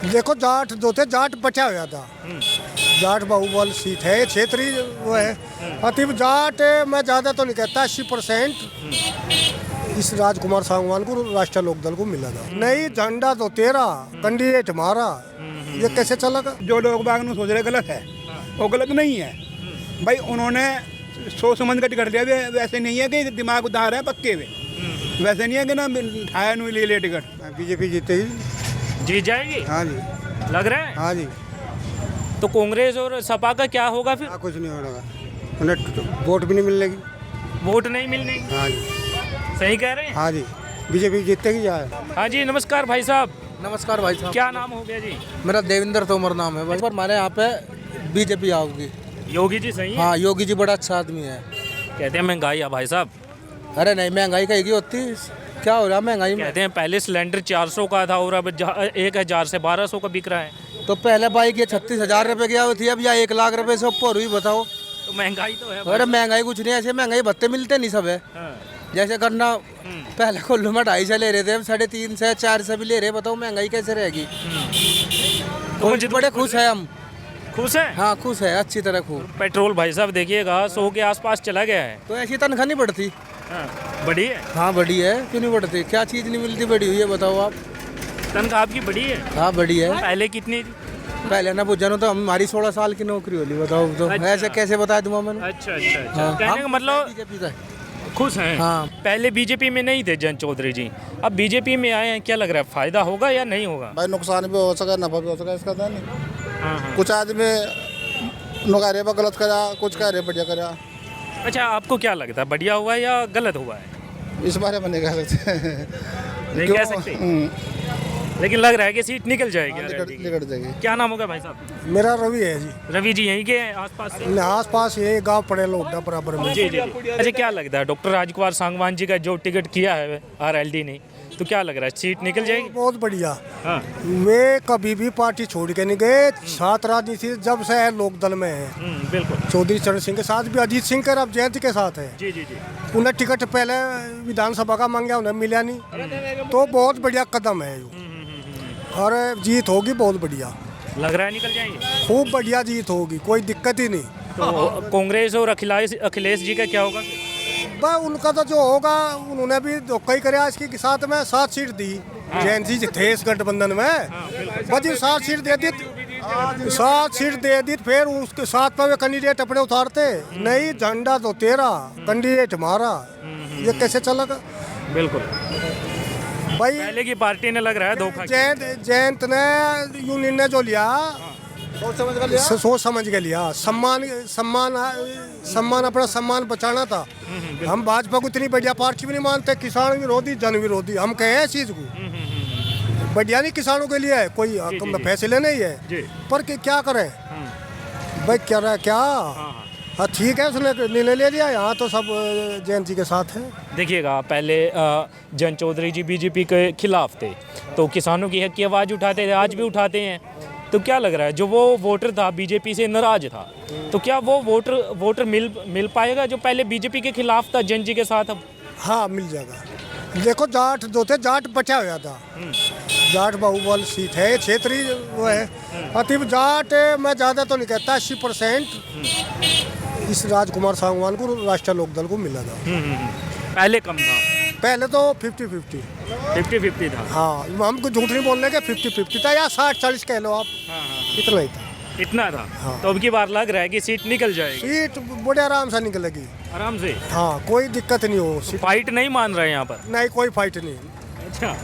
देखो जाट जो थे जाट बचा हुआ था। जाट बाहुबल सीट है, क्षेत्रीय वो है। अतिव जाट मैं ज़्यादा तो नहीं कहता, 80% इस राजकुमार सांगवान को राष्ट्रीय लोकदल को मिला था। नहीं, झंडा तो तेरा, कैंडिडेट हमारा, ये कैसे चलेगा? जो लोग बाग ने सोच रहे गलत है, वो गलत नहीं है भाई। उन्होंने सोच समझ कर टिकट लिया। वैसे नहीं है कि दिमाग उतार है पक्के में, वैसे नहीं है कि ना ठाया नहीं ले लिया टिकट। बीजेपी जीतेगी। जीत जाएगी? हाँ जी। लग रहा है? हाँ जी। तो कांग्रेस और सपा का क्या होगा फिर? कुछ नहीं होगा, उन्हें वोट भी नहीं मिलेगी। वोट नहीं मिलने? हाँ जी। सही कह रहे हैं? हाँ जी, बीजेपी जीतेगी यार। हाँ जी, नमस्कार भाई साहब। नमस्कार भाई साहब। क्या नाम हो गया जी? मेरा देवेंद्र तोमर नाम है भाई। पर हमारे यहाँ पे बीजेपी आओगी। योगी जी सही है? हाँ, योगी जी बड़ा अच्छा आदमी है। कहते हैं महंगाई है भाई साहब। अरे नहीं, महंगाई कहेगी होती, क्या हो रहा है महंगाई में? कहते हैं पहले सिलेंडर 400 का था और अब 1000 से 1200 का बिक रहा है। तो पहले बाइक ये 36,000 रुपए की होती है, अब या 1 लाख रुपए से ऊपर हुई, बताओ। तो महंगाई तो है। अरे महंगाई कुछ नहीं, ऐसे महंगाई भत्ते मिलते नहीं सब है। हाँ। जैसे करना पहले कुल्लू में 250 ले रहे थे, अब 350 से 400 भी ले रहे। बताओ महंगाई कैसे रहेगी? मुझे तो बड़े खुश है हम। खुश है? हाँ खुश है, अच्छी तरह खुश। पेट्रोल भाई साहब देखिएगा 100 के आसपास चला गया है। तो ऐसी तनख्वाह नहीं बढ़ती। हाँ। बढ़ी है? हाँ बड़ी है, क्यों नहीं बढ़ती? क्या चीज़ नहीं मिलती बड़ी हुई है, बताओ आप। तनख्वाह आपकी बढ़ी है? हाँ बड़ी है। पहले कितनी थी? पहले ना पूछा तो हमारी 16 साल की नौकरी होली, बताओ। तो अच्छा। ऐसे कैसे बता दूंगा मैंने? अच्छा अच्छा अच्छा। हाँ। कहने का मतलब बीजेपी का। खुश हैं? हाँ। पहले बीजेपी में नहीं थे जयंत चौधरी जी, अब बीजेपी में आए हैं, क्या लग रहा है फायदा होगा या नहीं होगा? भाई नुकसान भी हो सका, नफा भी हो सका, इसका था नहीं। हाँ। कुछ आदमी नौकरी पर गलत करा, कुछ कह रहे बढ़िया करा। अच्छा, आपको क्या लगता है बढ़िया हुआ है या गलत हुआ है? इस बारे में नहीं कह सकते। नहीं क्यों? कह सकते। लेकिन लग रहा है कि सीट निकल जाएगी। निकट जाएगी। क्या नाम होगा भाई साहब? मेरा रवि है जी। रवि जी यहीं के हैं आसपास से? आस पास ये गाँव पड़े लोडा बराबर में। जी जी जी। अच्छा, क्या लगता है डॉक्टर राजकुमार सांगवान जी का जो टिकट किया है RLD ने, तो क्या लग रहा है सीट निकल जाएगी? बहुत बढ़िया। हाँ। वे कभी भी पार्टी छोड़ के नहीं गए। सात राजनीति जब से है लोकदल में है। बिल्कुल। चौधरी चरण सिंह के साथ भी, अजीत सिंह के अब जयंत के साथ है। जी जी जी। उन्हें टिकट पहले विधानसभा का मांगा, उन्हें मिला नहीं। तो बहुत बढ़िया कदम है ये। और जीत होगी बहुत बढ़िया। लग रहा है निकल जाएंगे? खूब बढ़िया जीत होगी, कोई दिक्कत ही नहीं। तो कांग्रेस और अखिलेश जी का क्या होगा? बस उनका तो जो होगा, उन्होंने भी धोखा ही कराया। इसके साथ में 7 सीट दी। जैन जी थे इस गठबंधन में, बस 7 सीट दे दी। 7 सीट दे दी, फिर उसके साथ पे वे कैंडिडेट अपने उतारते। नहीं, झंडा तो तेरा, कैंडिडेट हमारा, ये कैसे चलेगा? बिल्कुल भाई पहले की पार्टी ने लग रहा है धोखा। जयंत ने यूनियन ने जो लिया, सोच समझ के लिया। सम्मान अपना सम्मान बचाना था। हम भाजपा को इतनी बढ़िया पार्टी भी नहीं मानते। किसान विरोधी, जन विरोधी हम कहे हैं इस चीज को। बढ़िया नहीं किसानों के लिए है, कोई फैसले नहीं है। पर क्या करें भाई, क्या हाँ ठीक है, उसने निर्णय ले लिया। यहाँ तो सब जयंत जी के साथ है। देखिएगा पहले जयंत चौधरी जी बीजेपी के खिलाफ थे, तो किसानों की हक की आवाज़ उठाते थे, आज भी उठाते हैं। तो क्या लग रहा है जो वो वोटर था बीजेपी से नाराज था, तो क्या वो वोटर मिल पाएगा जो पहले बीजेपी के खिलाफ था जयंत जी के साथ? अब हाँ मिल जाएगा। देखो जाट जो थे, जाट बचा हुआ था। जाट बाहुबल सीट है, क्षेत्रीय वो है। अतिव जाट मैं ज़्यादा तो नहीं कहता, 80% इस राजकुमार सांगवान को राष्ट्रीय लोकदल को मिला था। पहले कम था? पहले तो 50-50 था। हाँ, हमको झूठ नहीं बोलने के 50-50 था, या 60-40 कह लो आप। इतना ही था। इतना था। हाँ। तो अब की बार लग रहा है कि सीट निकल जाएगी? सीट बड़े आराम से निकलेगी। आराम से? हाँ, कोई दिक्कत नहीं हो। फाइट नहीं मान रहे हैं यहाँ पर? नहीं, कोई फाइट नहीं। अच्छा,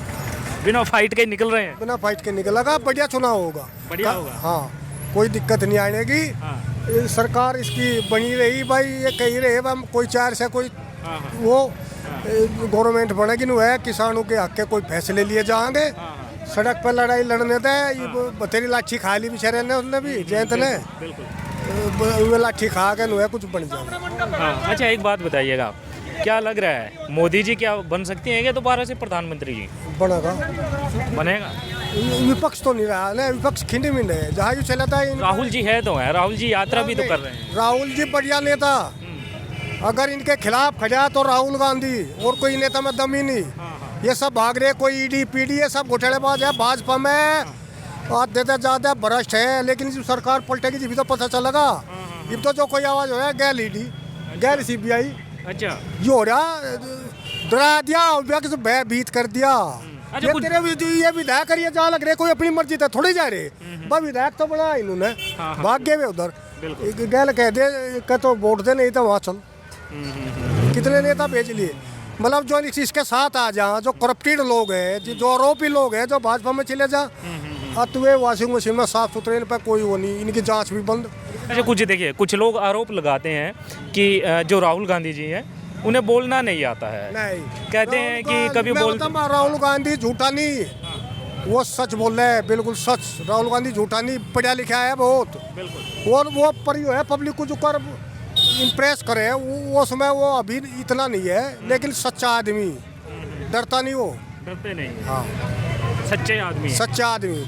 बिना फाइट के निकल रहे हैं? बिना फाइट के निकलेगा, बढ़िया चुनाव होगा। बढ़िया होगा। हाँ, कोई दिक्कत नहीं आएगी। हाँ। सरकार इसकी बनी रही भाई, ये कही रहे कोई 4 से कोई वो गवर्नमेंट बनेगी नहीं है। किसानों के हक के कोई फैसले लिए जाएंगे। सड़क पर लड़ाई लड़ने थे, ये बतेरी लाठी खा ली बेचारे ने, उसने भी जयंत ने। बिल्कुल लाठी खा के नु है कुछ बन जाएगा। अच्छा, एक बात बताइएगा, क्या लग रहा है मोदी जी क्या बन सकती हैं क्या दोबारा से प्रधानमंत्री जी? बनेगा? विपक्ष तो नहीं रहा ना, विपक्ष खिंड मिंड है जहाँ यू चला था। राहुल जी है तो है, राहुल जी यात्रा भी तो कर रहे हैं। राहुल जी बढ़िया नेता, अगर इनके खिलाफ खड़ा तो राहुल गांधी, और कोई नेता में दम ही नहीं। ये सब भाग रहे, कोई ईडी पीडी, ये सब घोटालेबाज है। भाजपा में आधे से ज्यादा भ्रष्ट है, लेकिन जब सरकार पलटेगी जब भी तो पता चलेगा। अब तो जो कोई आवाज हो रहा है गैर ईडी गैर CBI अच्छा ये हो रहा, डरा दिया और भयभीत कर दिया। अच्छा, ये कुछ- तेरे ये विधायक करिए जहाँ लग रहे कोई अपनी मर्जी था थोड़ी जा रहे, बस विधायक तो बना इन्होंने भाग गए वे उधर। गैल कह दे कह तो वोट दे, नहीं तो वहाँ चल। कितने नेता भेज लिए, मतलब जो इसके साथ आ जा, जो करप्टेड लोग हैं, जो आरोपी लोग हैं, जो भाजपा में चले जा, अब तो वे वॉशिंग मशीन में साफ सुथरे, इन पर कोई वो नहीं, इनकी जांच भी बंद। अच्छा कुछ देखिए, कुछ लोग आरोप लगाते हैं कि जो राहुल गांधी जी हैं उन्हें बोलना नहीं आता है। नहीं, कहते हैं कि कभी राहुल गांधी झूठा नहीं, वो सच बोल रहे हैं, बिल्कुल सच। राहुल गांधी झूठा नहीं, पढ़ा लिखा है बहुत, और वो पर जो है पब्लिक को जो कर इम्प्रेस करे वो उसमें वो अभी इतना नहीं है, लेकिन सच्चा आदमी, डरता नहीं वो। डरते नहीं, हाँ, सच्चे आदमी हैं। सच्चा आदमी।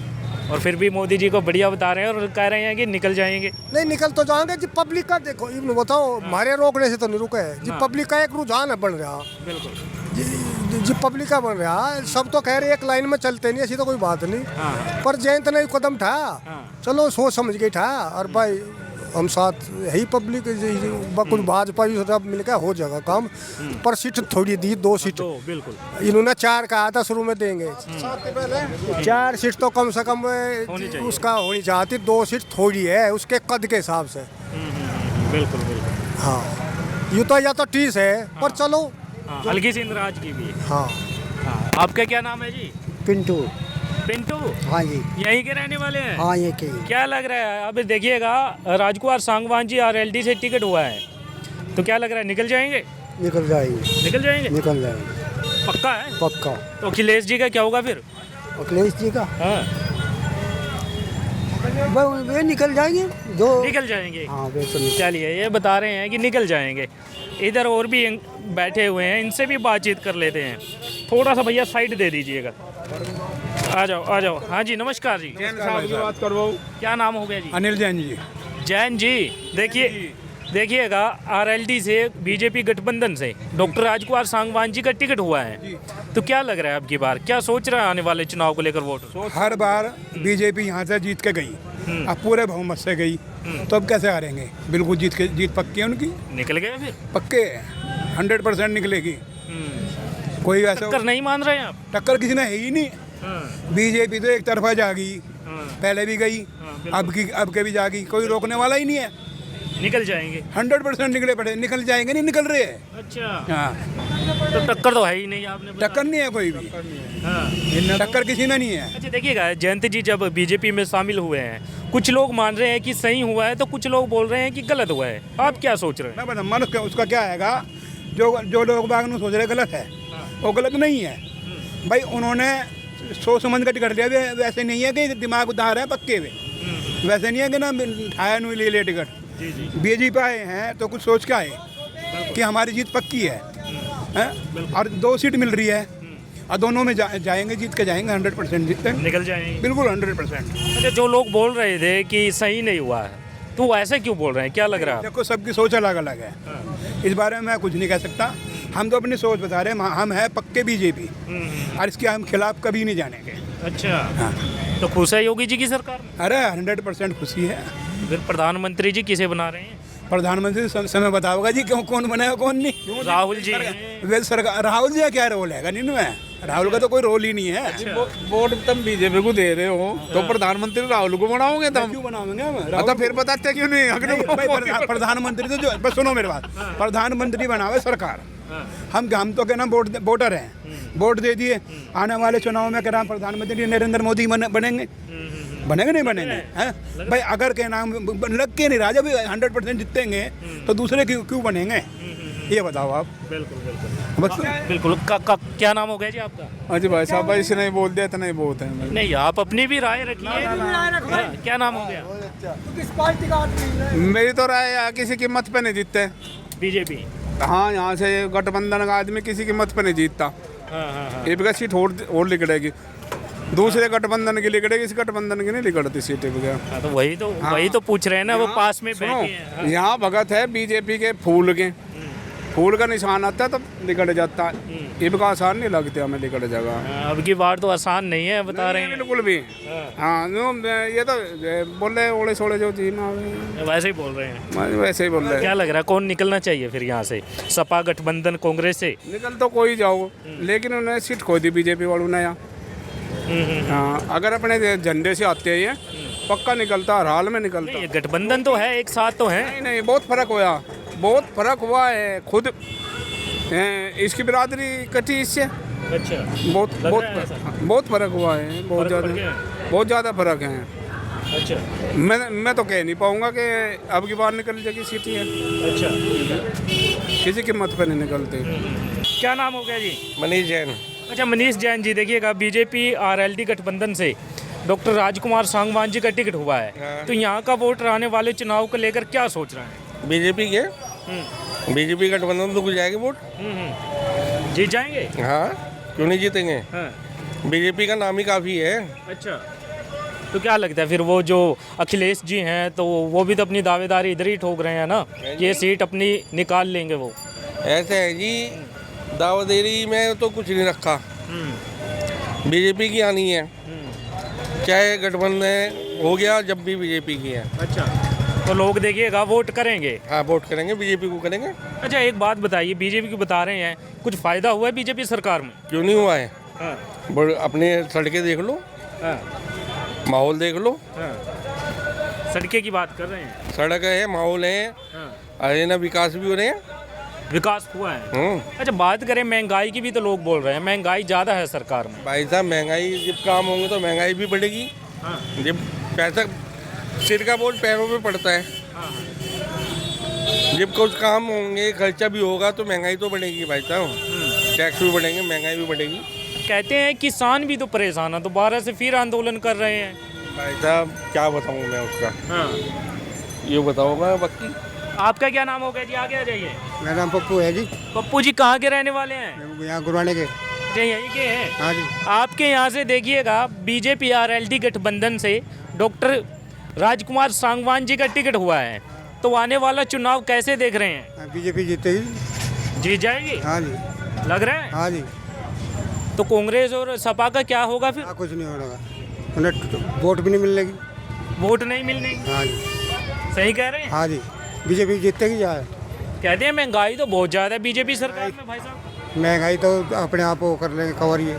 और फिर भी मोदी जी को बढ़िया बता रहे हैं और कह रहे हैं कि निकल जाएंगे। नहीं निकल तो जाएंगे जी, पब्लिक का देखो इवन बताओ, हमारे रोकने से तो नहीं रुका है जी। पब्लिक का एक रुझान है बन रहा, जी पब्लिक का बन रहा। सब तो कह रहे एक लाइन में चलते नहीं, ऐसी तो कोई बात नहीं। पर जयंत ने कदम उठा, चलो सोच समझ के उठा, और भाई हम साथ यही पब्लिक कुछ भाजपा भी सब मिलकर हो जाएगा काम। पर सीट थोड़ी दी, 2 सीट, तो बिल्कुल इन्होंने 4 कहा था शुरू में देंगे, 4 सीट तो कम से कम उसका होनी चाहती, 2 सीट थोड़ी है उसके कद के हिसाब से। बिल्कुल बिल्कुल। हाँ, ये तो या तो 30 है, पर चलो। हाँ, हल्की सी इंद्राज की भी है। हाँ, हाँ, आपका क्या नाम है जी? पिंटू। पिंटू, हाँ जी, यहीं के रहने वाले हैं? हाँ ये के क्या लग रहा है अब देखिएगा, राजकुमार सांगवान जी RLD से टिकट हुआ है, तो क्या लग रहा है निकल जाएंगे? निकल जाएंगे, निकल जाएंगे, निकल जाएंगे पक्का है? पक्का। तो अखिलेश जी का क्या होगा फिर? अखिलेश जी का हाँ, वे निकल जाएंगे जो। निकल जाएंगे। हाँ बिल्कुल। चलिए, ये बता रहे हैं कि निकल जाएंगे। इधर और भी बैठे हुए हैं, इनसे भी बातचीत कर लेते हैं। थोड़ा सा भैया साइड दे दीजिएगा। आ जाओ आ जाओ। हाँ जी, नमस्कार जी। बात करवाओ। क्या नाम हो गया जी? अनिल जैन जी। जैन जी, देखिएगा RLD से बीजेपी गठबंधन से डॉक्टर राजकुमार सांगवान जी का टिकट हुआ है, तो क्या लग रहा है अब की बार, क्या सोच रहा है आने वाले चुनाव को लेकर वोट? हर बार बीजेपी यहाँ से जीत के गई, अब पूरे बहुमत से गई, तो अब कैसे हारेंगे? बिल्कुल जीत पक्की है उनकी, निकल गए फिर? पक्के 100% निकलेगी। कोई ऐसा टक्कर नहीं मान रहे हैं आप? टक्कर किसी ने है ही नहीं। बीजेपी तो एक तरफा जागी, पहले भी गई, अब के भी जागी, कोई रोकने वाला ही नहीं है। निकल जाएंगे 100% निकले पड़े, निकल जाएंगे, नहीं निकल रहे हैं। अच्छा, हाँ, तो टक्कर तो है ही नहीं, आपने बोला। टक्कर नहीं है कोई भी, हाँ। टक्कर किसी में नहीं है। अच्छा देखिएगा, जयंत जी जब बीजेपी में शामिल हुए हैं, कुछ लोग मान रहे हैं कि सही हुआ है, तो कुछ लोग बोल रहे हैं कि गलत हुआ है। आप क्या सोच रहे हैं? मैं बता मन उसका क्या आएगा, जो लोग बाग सोच रहे गलत है, वो गलत नहीं है भाई। उन्होंने सोच समझ कर टिकट लिया, वैसे नहीं है कि दिमाग उधार है पक्के में, वैसे नहीं है कि ना ठाया नहीं ले लिया टिकट। बीजेपी आए हैं तो कुछ सोच के आए कि हमारी जीत पक्की है, और 2 सीट मिल रही है, और दोनों में जाएंगे, जीत के जाएंगे, 100% जीतते हैं, निकल जाएंगे बिल्कुल 100%। अच्छा, जो लोग बोल रहे थे कि सही नहीं हुआ है, तो वो ऐसे क्यों बोल रहे हैं, क्या लग रहा है? देखो सबकी सोच अलग अलग है, इस बारे में मैं कुछ नहीं कह सकता। हम तो अपनी सोच बता रहे हैं, हम हैं पक्के बीजेपी, और इसके हम खिलाफ कभी नहीं जानेंगे। अच्छा, हाँ, तो खुश है योगी जी की सरकार में? अरे 100% खुशी है। फिर प्रधानमंत्री जी किसे बना रहे हैं? प्रधानमंत्री समय बताओगा जी, क्यों कौन बनेगा कौन नहीं। राहुल जी हैं। वे सरकार, राहुल जी का क्या रोल है नहीं में, राहुल का तो कोई रोल ही नहीं है। वोट तुम बीजेपी को दे रहे हो, तो प्रधानमंत्री राहुल को बनाओगे तुम? क्यों बनाओगे हम? तो फिर बताते क्यों नहीं? भाई प्रधानमंत्री तो जो, बस सुनो मेरी बात, प्रधानमंत्री बनावे सरकार, हम तो क्या नाम वोटर हैं, वोट दे दिए, आने वाले चुनाव में क्या नाम प्रधानमंत्री नरेंद्र मोदी बनेंगे, बनेंगे नहीं बनेंगे हैं भाई? अगर के नाम लग के नहीं राजा भी 100% जीतेंगे, तो दूसरे क्यों बनेंगे? ये बताओ आप। बिल्कुल बिल्कुल बस बिल्कुल। क्या नाम हो गया जी आपका? हाँ जी भाई साहब, भाई इसने नहीं बोल दिया, इतना ही बहुत है। नहीं, आप अपनी भी राय रखिए। हाँ, क्या नाम हो गया? मेरी तो राय है, किसी की मत पे नहीं जीतते बीजेपी। हाँ, यहाँ से गठबंधन का आदमी किसी की मत पे नहीं जीतता। एक का सीट और लिकड़ेगी, दूसरे गठबंधन की लिकड़ेगी, इस गठबंधन की नहीं लिकड़ती सीट। तो वही तो पूछ रहे हैं ना, वो पास में बैठे हैं। यहाँ भगत है बीजेपी के फूल के, फूल का निशान आता है तब निकल जाता है। ये भी आसान नहीं लगते हमें निकल जाएगा। अब की बार तो आसान नहीं है बता रहे हैं। बिल्कुल भी। हाँ ये तो बोल रहे ओले सोले जो जी ना वैसे ही बोल रहे हैं। वैसे ही बोल रहे हैं। क्या लग रहा है कौन निकलना चाहिए फिर यहाँ से, सपा गठबंधन कांग्रेस से? निकल तो कोई जाओ, लेकिन उन्हें सीट खो दी बीजेपी वालों ने यहाँ। हाँ, अगर अपने झंडे से आते हैं ये पक्का निकलता, हर हाल में निकलता। ये गठबंधन तो है, एक साथ तो है। नहीं नहीं, बहुत फर्क हुआ, बहुत फर्क हुआ है। खुद इसकी बिरादरी कटी इससे। अच्छा, बहुत लग बहुत रहा है ऐसा? बहुत फर्क हुआ है, बहुत फर्क पड़ ज़्यादा, गया बहुत ज़्यादा फर्क है। अच्छा मैं तो कह नहीं पाऊंगा कि अब की बार निकल जाएगी सीट है। अच्छा, किसी की मत पर नहीं निकलती। क्या नाम हो गया जी? मनीष जैन। अच्छा, मनीष जैन जी, देखिएगा बीजेपी आरएलडी गठबंधन से डॉक्टर राजकुमार सांगवान जी का टिकट हुआ है, तो यहाँ का वोटर आने वाले चुनाव को लेकर क्या सोच रहे हैं? बीजेपी के बीजेपी गठबंधन तो कुछ जाएगी वोट। जीत जाएंगे? हाँ, क्यों नहीं जीतेंगे? हाँ। बीजेपी का नाम ही काफ़ी है। अच्छा, तो क्या लगता है फिर वो जो अखिलेश जी हैं तो वो भी तो अपनी दावेदारी इधर ही ठोक रहे हैं ना, ये सीट अपनी निकाल लेंगे वो? ऐसे है जी, दावेदारी में तो कुछ नहीं रखा। बीजेपी की आनी है, चाहे गठबंधन हो गया, जब भी बीजेपी की है। अच्छा, तो लोग देखिएगा वोट करेंगे। हाँ, वोट करेंगे, बीजेपी को करेंगे। अच्छा, एक बात बताइए, बीजेपी को बता रहे हैं कुछ फ़ायदा हुआ है बीजेपी सरकार में? क्यों नहीं हुआ है? हाँ। अपने सड़कें देख लो, हाँ। माहौल देख लो। हाँ। सड़कें की बात कर रहे हैं। सड़क है, माहौल है, हाँ। अरे ना विकास भी हो रहे हैं। विकास हुआ है। अच्छा, बात करें महंगाई की भी तो लोग बोल रहे हैं महंगाई ज़्यादा है सरकार में। भाई साहब, महंगाई जब काम होंगे तो महंगाई भी बढ़ेगी। हाँ। जब पैसा, सिर का बोझ पैरों पे पड़ता है। हाँ। जब कुछ काम होंगे, खर्चा भी होगा तो महंगाई तो बढ़ेगी भाई साहब। टैक्स भी बढ़ेंगे, महंगाई भी बढ़ेगी। कहते हैं किसान भी तो परेशान है, दोबारा से फिर आंदोलन कर रहे हैं। भाई साहब, क्या बताऊँ मैं उसका? हाँ। ये बताओ मैं बाकी। आपका क्या नाम हो गया जी? आगे आ जाइए। मेरा नाम पप्पू है जी, पप्पू जी कहाँ के रहने वाले हैं? यहाँ गुरवाने के। अच्छा, यहीं के हैं? हाँ जी। आपके यहाँ से देखिएगा बीजेपी आरएलडी गठबंधन से डॉक्टर राजकुमार सांगवान जी का टिकट हुआ है, तो आने वाला चुनाव कैसे देख रहे हैं? बीजेपी जीतेगी। जीत जाएगी? हाँ जी। लग रहा है? हाँ जी। तो कांग्रेस और सपा का क्या होगा फिर? कुछ नहीं होगा, उन्हें वोट भी नहीं मिलेगी। वोट नहीं मिलने? हाँ जी। सही कह रहे हैं? हाँ जी, बीजेपी जीतेगी। जाए कहते हैं महंगाई तो बहुत ज़्यादा है बीजेपी सरकार में भाई साहब। महंगाई तो अपने आप वो कर लेंगे, कवर ही है।